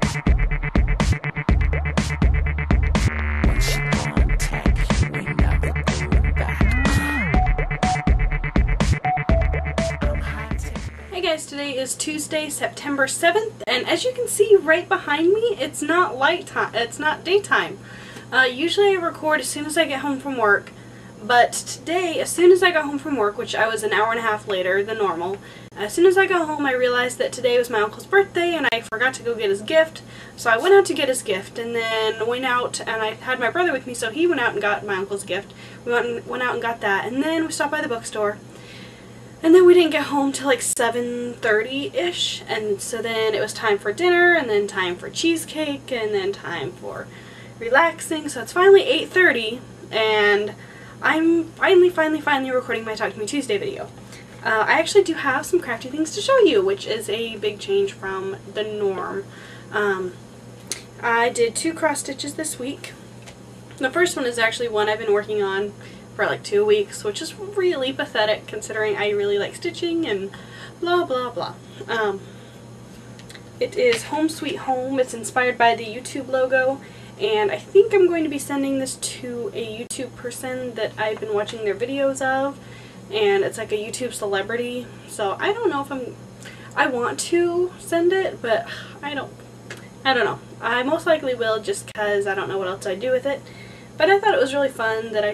Hey guys, today is Tuesday, September 7th, and as you can see right behind me, it's not daytime. Usually I record as soon as I get home from work, but today, as soon as I got home from work, which I was an hour and a half later than normal, as soon as I got home I realized that today was my uncle's birthday and I forgot to go get his gift, so I went out to get his gift and then went out, and I had my brother with me, so he went out and got my uncle's gift. We went out and got that, and then we stopped by the bookstore. And then we didn't get home till like 7:30-ish, and so then it was time for dinner, and then time for cheesecake, and then time for relaxing. So it's finally 8:30, and I'm finally recording my Talk to Me Tuesday video. I actually do have some crafty things to show you, which is a big change from the norm. I did 2 cross stitches this week. The first one is actually one I've been working on for like 2 weeks, which is really pathetic considering I really like stitching and blah blah blah. It is Home Sweet Home. It's inspired by the YouTube logo, and I think I'm going to be sending this to a YouTube person that I've been watching their videos of, and it's like a YouTube celebrity, so I don't know if I want to send it, but I don't know. I most likely will, just because I don't know what else I'd do with it, but I thought it was really fun that I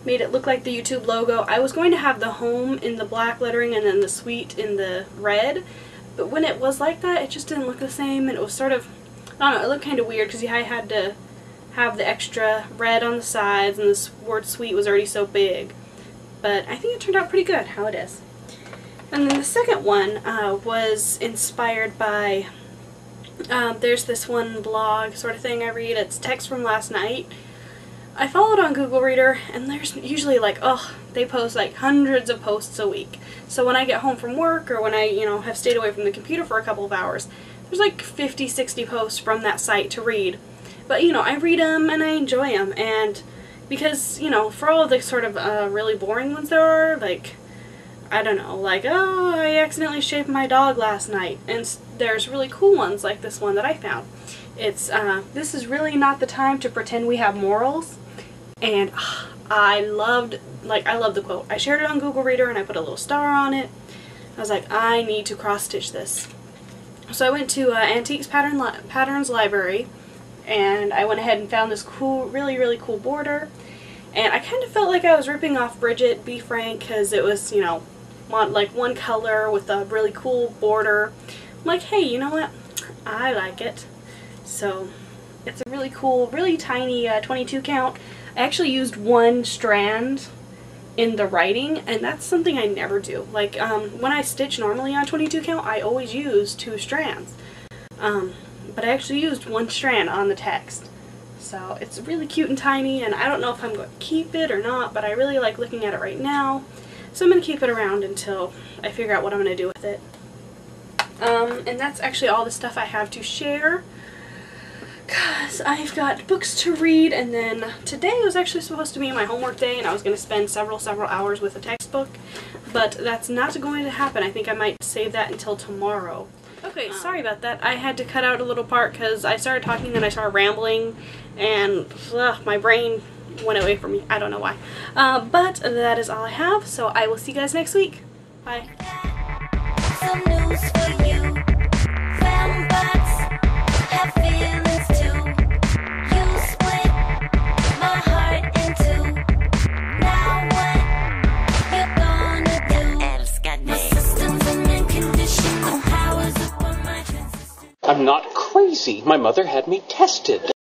made it look like the YouTube logo. I was going to have the home in the black lettering and then the sweet in the red, but when it was like that, it just didn't look the same, and it was sort of, I don't know, it looked kind of weird because I had to have the extra red on the sides, and this word sweet was already so big. But I think it turned out pretty good how it is. And then the second one was inspired by, there's this one blog sort of thing I read. It's Text from Last Night. I follow it on Google Reader, and there's usually like, they post like hundreds of posts a week. So when I get home from work, or when I, have stayed away from the computer for a couple of hours, there's like 50, 60 posts from that site to read. But, I read them and I enjoy them, and because, for all the sort of really boring ones there are, like, I don't know, like, oh, I accidentally shaved my dog last night, and there's really cool ones like this one that I found. It's, this is really not the time to pretend we have morals. And I love the quote. I shared it on Google Reader and I put a little star on it. I was like, I need to cross stitch this. So I went to Antiques Patterns Library, and I went ahead and found this cool, really cool border. And I kind of felt like I was ripping off Bridget, be frank, because it was, one color with a really cool border. I'm like, hey, you know what? I like it. So it's a really cool, really tiny 22 count. I actually used 1 strand in the writing, and that's something I never do. Like, when I stitch normally on 22 count, I always use 2 strands. But I actually used 1 strand on the text. So it's really cute and tiny, and I don't know if I'm going to keep it or not, but I really like looking at it right now. So I'm going to keep it around until I figure out what I'm going to do with it. And that's actually all the stuff I have to share, because I've got books to read, and then today was actually supposed to be my homework day, and I was going to spend several hours with a textbook, but that's not going to happen. I think I might save that until tomorrow. Okay, sorry about that. I had to cut out a little part because I started talking and I started rambling, and my brain went away from me. I don't know why. But that is all I have, so I will see you guys next week. Bye. Some news for you. Fembots have feelings too. You split my heart in 2. Now what you gonna do? My system's in mint condition. The powers upon my transistor. I'm not crazy. My mother had me tested.